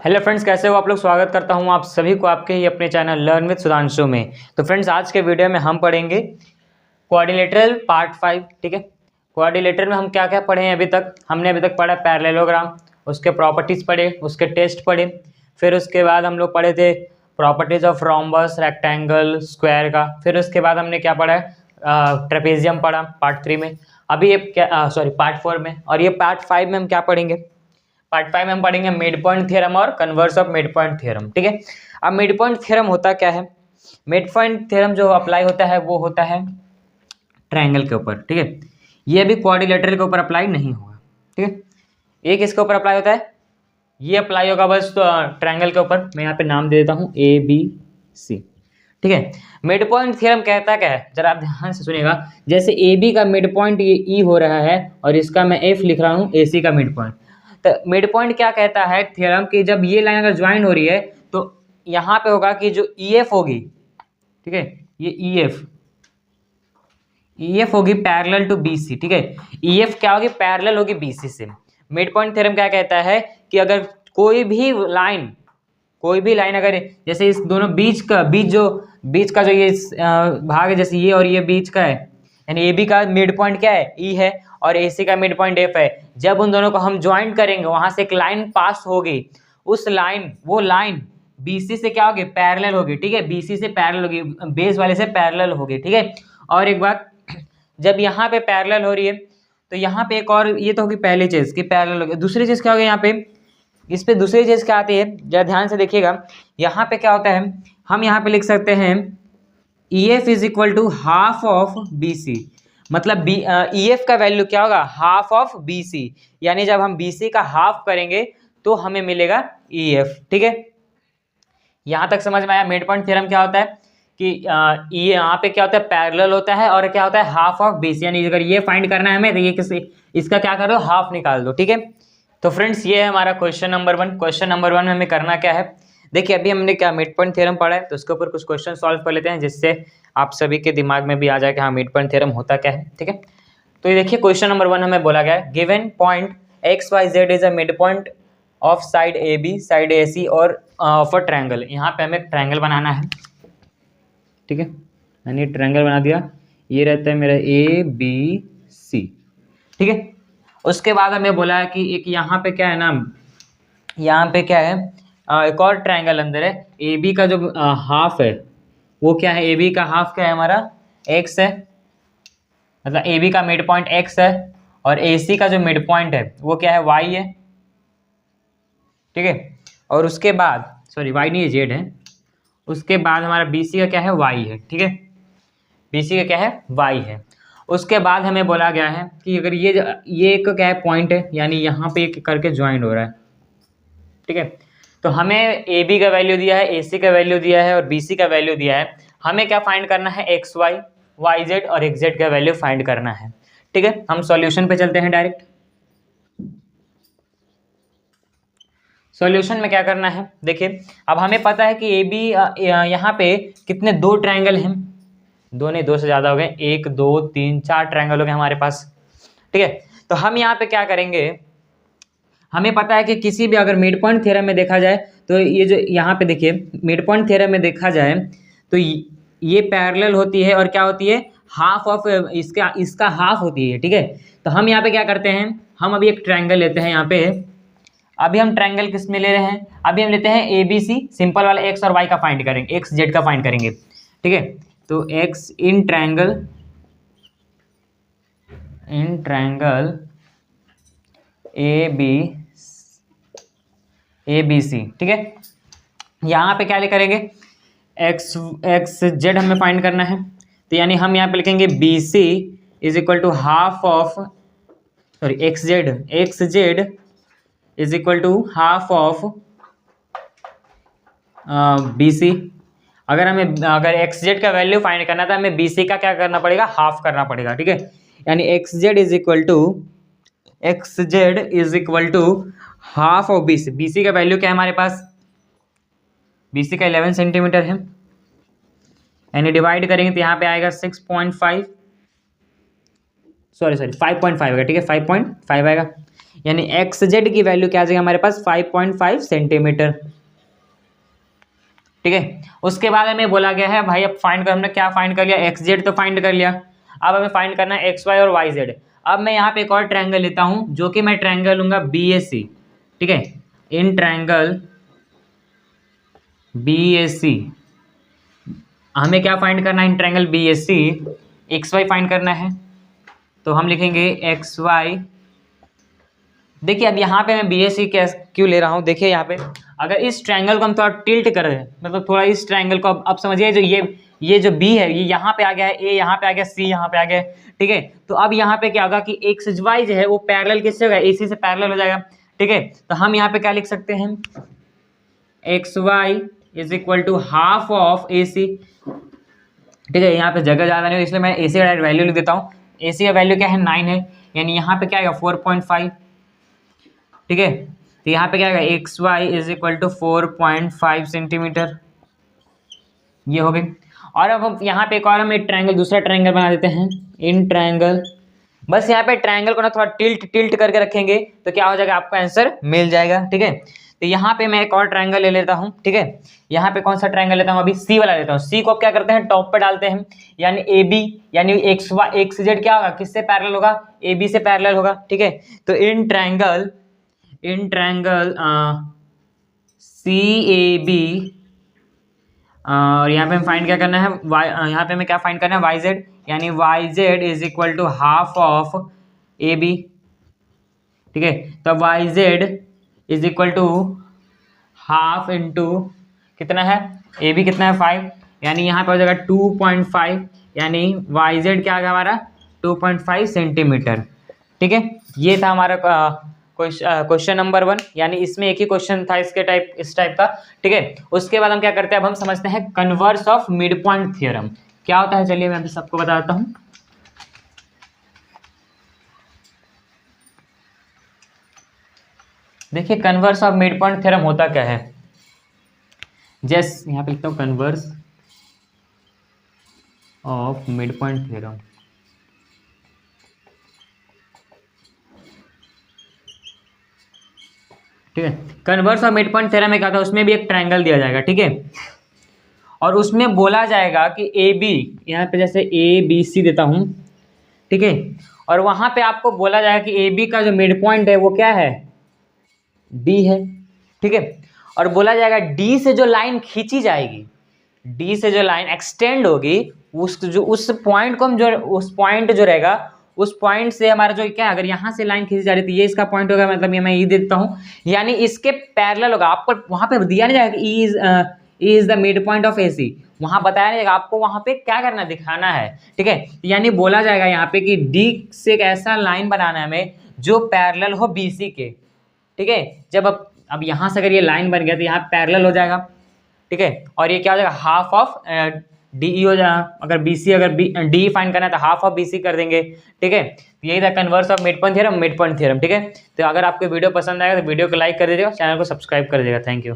Hello friends, कैसे हो आप लोग। स्वागत करता हूं आप सभी को आपके ही अपने चैनल लर्न विद सुधांशु में। तो फ्रेंड्स, आज के वीडियो में हम पढ़ेंगे क्वाड्रिलेटरल पार्ट 5। ठीक है, क्वाड्रिलेटरल में हम क्या क्या पढ़े हैं अभी तक। हमने अभी तक पढ़ा पैरेललोग्राम, उसके प्रॉपर्टीज़ पढ़े, उसके टेस्ट पढ़े। फिर उसके बाद हम लोग पढ़े थे properties of rhombus, rectangle, square का। फिर उसके बाद हमने क्या पढ़ा है, ट्रेपेजियम पढ़ा पार्ट 3 में। अभी ये क्या पार्ट 4 में। और ये पार्ट 5 में हम क्या पढ़ेंगे, पार्ट 5 में हम पढ़ेंगे मिड पॉइंट थ्योरम और converse of mid point theorem. ठीक है, अब मिड पॉइंट थ्योरम होता क्या है। मिड पॉइंट थ्योरम जो अप्लाई होता है वो होता है ट्रायंगल के ऊपर। ठीक है, ये भी क्वाड्रिलेटरल के ऊपर अप्लाई नहीं होगा। ठीक है, ये किसके ऊपर अप्लाई होता है, ये अप्लाई होगा बस तो ट्रायंगल के ऊपर। मैं यहाँ पे नाम दे देता हूँ ABC। ठीक है, मिड पॉइंट थ्योरम कहता क्या है, जरा आप ध्यान से सुनिएगा। जैसे AB का मिड पॉइंट ये E हो रहा है और इसका मैं F लिख रहा हूँ AC का मिड पॉइंट। तो मिड पॉइंट क्या कहता है थ्योरम कि जब ये लाइन अगर ज्वाइन हो रही है तो यहाँ पे होगा कि जो EF होगी, ठीक है, ये EF होगी पैरेलल टू BC। ठीक है, EF क्या होगी, पैरेलल होगी BC से। मिड पॉइंट थ्योरम क्या कहता है कि अगर कोई भी लाइन अगर जैसे इस दोनों बीच का जो ये भाग है, जैसे ये और ये बीच का है, यानी AB का मिड पॉइंट क्या है, E है, और AC का मिड पॉइंट F है। जब उन दोनों को हम ज्वाइन करेंगे, वहां से एक लाइन पास होगी, वो लाइन BC से क्या होगी, पैरेलल होगी। ठीक है, BC से पैरेलल होगी, बेस वाले से पैरेलल होगी। ठीक है, और एक बात, जब यहाँ पे पैरेलल हो रही है तो यहाँ पे एक और, ये तो होगी पहली चीज कि पैरेलल होगी। दूसरी चीज क्या होगी, यहाँ पे इस पे दूसरी चीज क्या आती है, जरा ध्यान से देखिएगा। यहाँ पे क्या होता है, हम यहाँ पे लिख सकते हैं EF is equal to half of BC। मतलब EF का वैल्यू क्या होगा, हाफ ऑफ BC। यानी जब हम BC का हाफ करेंगे तो हमें मिलेगा EF। ठीक है, यहाँ तक समझ में आया। मिड पॉइंट थ्योरम क्या होता है कि ये यहाँ पे क्या होता है, पैरेलल होता है, और क्या होता है, हाफ ऑफ BC। यानी अगर ये फाइंड करना है हमें तो ये इसका क्या कर दो, हाफ निकाल दो। ठीक है, तो फ्रेंड्स ये है हमारा क्वेश्चन नंबर 1। क्वेश्चन नंबर 1 में हमें करना क्या है, देखिए अभी हमने क्या मिड पॉइंट थ्योरम पढ़ा है, तो उसके ऊपर कुछ क्वेश्चन सॉल्व कर लेते हैं, जिससे आप सभी के दिमाग में भी आ जाए कि हाँ मिड पॉइंट थ्योरम होता क्या है। ठीक है, तो ये देखिए क्वेश्चन नंबर 1 हमें बोला गया है, given point XYZ is a mid point of side AB, side AC और ऑफ अ ट्रायंगल। यहाँ पे हमें ट्रायंगल बनाना है। ठीक है, मैंने ट्रायंगल बना दिया, ये रहता है मेरा ABC। ठीक है, उसके बाद हमें बोला है कि एक यहाँ पे क्या है ना, यहाँ पे क्या है, एक और ट्रायंगल अंदर है। AB का जो हाफ है वो क्या है, AB का हाफ क्या है हमारा, X है, मतलब AB का मिड पॉइंट X है, और AC का जो मिड पॉइंट है वो क्या है, Y है। ठीक है, और उसके बाद Y नहीं, Z है। उसके बाद हमारा BC का क्या है, Y है। ठीक है, BC का क्या है, Y है। उसके बाद हमें बोला गया है कि अगर ये एक क्या है, पॉइंट है, यानी यहाँ पे एक करके ज्वाइंट हो रहा है। ठीक है, तो हमें AB का वैल्यू दिया है, AC का वैल्यू दिया है और BC का वैल्यू दिया है। हमें क्या फाइंड करना है, XY, YZ और XZ का वैल्यू फाइंड करना है। ठीक है, हम सॉल्यूशन पे चलते हैं डायरेक्ट। सॉल्यूशन में क्या करना है, देखिए अब हमें पता है कि AB यहाँ पे कितने, 2 ट्रायंगल हैं, दो नहीं, 2 से ज़्यादा हो गए, 1 2 3 4 ट्रायंगल हो गए हमारे पास। ठीक है, तो हम यहाँ पे क्या करेंगे, हमें पता है कि किसी भी अगर मिड पॉइंट थ्योरम में देखा जाए तो ये जो यहाँ पे देखिए मिड पॉइंट थ्योरम में देखा जाए तो ये पैरेलल होती है और क्या होती है, हाफ ऑफ इसका हाफ होती है। ठीक है, तो हम यहाँ पे क्या करते हैं, हम अभी एक ट्रायंगल लेते हैं। यहाँ पे अभी हम ट्रायंगल किस में ले रहे हैं, अभी हम लेते हैं ABC, सिंपल वाला X और Y का फाइंड करेंगे, XZ का फाइंड करेंगे। ठीक है, तो X इन ट्रायंगल ABC। ठीक है, यहाँ पे क्या करेंगे, XZ हमें फाइंड करना है, तो यानी हम यहाँ पे लिखेंगे BC is equal to half of XZ is equal to half of BC। अगर XZ का वैल्यू फाइंड करना था, हमें BC का क्या करना पड़ेगा, हाफ करना पड़ेगा। ठीक है, यानी XZ is equal to half of BC। BC का वैल्यू क्या है हमारे पास, BC का 11 सेंटीमीटर है, यानी डिवाइड करेंगे तो यहाँ पे आएगा 6.5, 5.5 आएगा। ठीक है, 5.5 आएगा, यानी एक्स जेड की वैल्यू क्या आ जाएगी हमारे पास 5.5 सेंटीमीटर। ठीक है, उसके बाद हमें बोला गया है भाई अब फाइंड कर, हमने क्या फाइंड कर लिया, एक्स जेड तो फाइंड कर लिया, अब हमें फाइंड करना है एक्स वाई और वाई जेड। अब मैं यहाँ पे एक और ट्रायंगल लेता हूँ जो कि मैं ट्रायंगल लूंगा बी ए सी। ठीक है, इन ट्रायंगल बी ए सी हमें क्या फाइंड करना है, in triangle B A C X Y find करना है। तो हम लिखेंगे एक्स वाई। देखिए अब यहाँ पे मैं बी ए सी क्यों ले रहा हूँ, देखिए यहाँ पे अगर इस ट्रायंगल को हम थोड़ा टिल्ट करें, मतलब थोड़ा इस ट्रायंगल को अब समझिए, जो ये जो बी है ये यहाँ पे आ गया है, ए यहाँ पे आ गया, सी यहाँ पे आ गया। ठीक है, तो अब यहाँ पे क्या होगा कि एक्स वाई जो है वो पैरेलल किससे होगा, ए सी से पैरेलल हो जाएगा। ठीक है, तो हम यहाँ पे क्या लिख सकते हैं, X Y is equal to half of A C. ठीक है, यहाँ पे जगह ज़्यादा नहीं हो इसलिए मैं ए सी का वैल्यू लिख देता हूँ। ए सी का वैल्यू क्या है 9 है, यानी यहाँ पे क्या आएगा 4.5। ठीक है, तो यहाँ पे क्या आएगा X Y is equal to 4.5 centimetre, ये हो गई। और अब हम यहाँ पे एक और हम एक ट्रायंगल, दूसरा ट्रायंगल बना देते हैं, इन ट्रायंगल। बस यहाँ पे ट्रायंगल को ना थोड़ा टिल्ट करके रखेंगे तो क्या हो जाएगा, आपको आंसर मिल जाएगा। ठीक है, तो यहाँ पे मैं एक और ट्रायंगल ले लेता हूँ। ठीक है, यहाँ पे कौन सा ट्रायंगल लेता हूँ, अभी सी वाला लेता हूँ। सी को क्या करते हैं, टॉप पे डालते हैं, यानी ए बी, यानी एक्स वाई एक्स जेड क्या होगा, किससे पैरेलल होगा, ए बी से पैरेलल होगा। ठीक है, तो in triangle C A B, और यहाँ पे हम फाइंड क्या करना है, वाई, यहाँ पे हमें क्या फाइंड करना है, वाई जेड, यानी Y Z is equal to half of A B. ठीक है, तो Y Z is equal to half into कितना है, ए बी कितना है 5, यानी यहाँ पे हो जाएगा 2.5, यानी वाई जेड क्या आ गया हमारा 2.5 सेंटीमीटर। ठीक है, ये था हमारा क्वेश्चन नंबर 1, यानी इसमें एक ही क्वेश्चन था इस टाइप का। ठीक है, उसके बाद हम क्या करते हैं, अब हम समझते हैं converse of mid point theorem क्या होता है। चलिए मैं अभी सबको बताता हूँ। देखिए converse of mid point theorem होता क्या है, जैसे यहाँ पे लिखता हूँ converse of mid point theorem. ठीक है, converse of mid point theorem में क्या था, उसमें भी एक ट्रायंगल दिया जाएगा। ठीक है, और उसमें बोला जाएगा कि ए बी, यहाँ पे जैसे ए बी सी देता हूँ। ठीक है, और वहाँ पे आपको बोला जाएगा कि ए बी का जो मिड पॉइंट है वो क्या है, डी है। ठीक है, और बोला जाएगा डी से जो लाइन खींची जाएगी, डी से जो लाइन एक्सटेंड होगी, उस पॉइंट को हम जो उस पॉइंट जो रहेगा उस पॉइंट से हमारा जो क्या, अगर यहाँ से लाइन खींची जा रही थी, ये इसका पॉइंट होगा, मतलब ये मैं ई देता हूँ, यानी इसके पैरेलल होगा। आपको वहाँ पे दिया नहीं जाएगा E is the midpoint of A C, वहाँ बताया नहीं जाएगा, आपको वहाँ पे क्या करना दिखाना है। ठीक है, यानी बोला जाएगा यहाँ पे कि डी से एक ऐसा लाइन बनाना है हमें जो पैरेलल हो बी सी के। ठीक है, जब अब यहाँ से अगर ये लाइन बन गया तो यहाँ पैरेलल हो जाएगा। ठीक है, और ये क्या हो जाएगा, हाफ ऑफ डी ई हो जाएगा। अगर बी सी, अगर डी फाइंड करना है तो हाफ ऑफ बी सी कर देंगे। ठीक है, यही था converse of mid point theorem. ठीक है, तो अगर आपको वीडियो पसंद आएगा तो वीडियो को लाइक कर दीजिएगा, चैनल को सब्सक्राइब कर दीजिएगा। Thank you.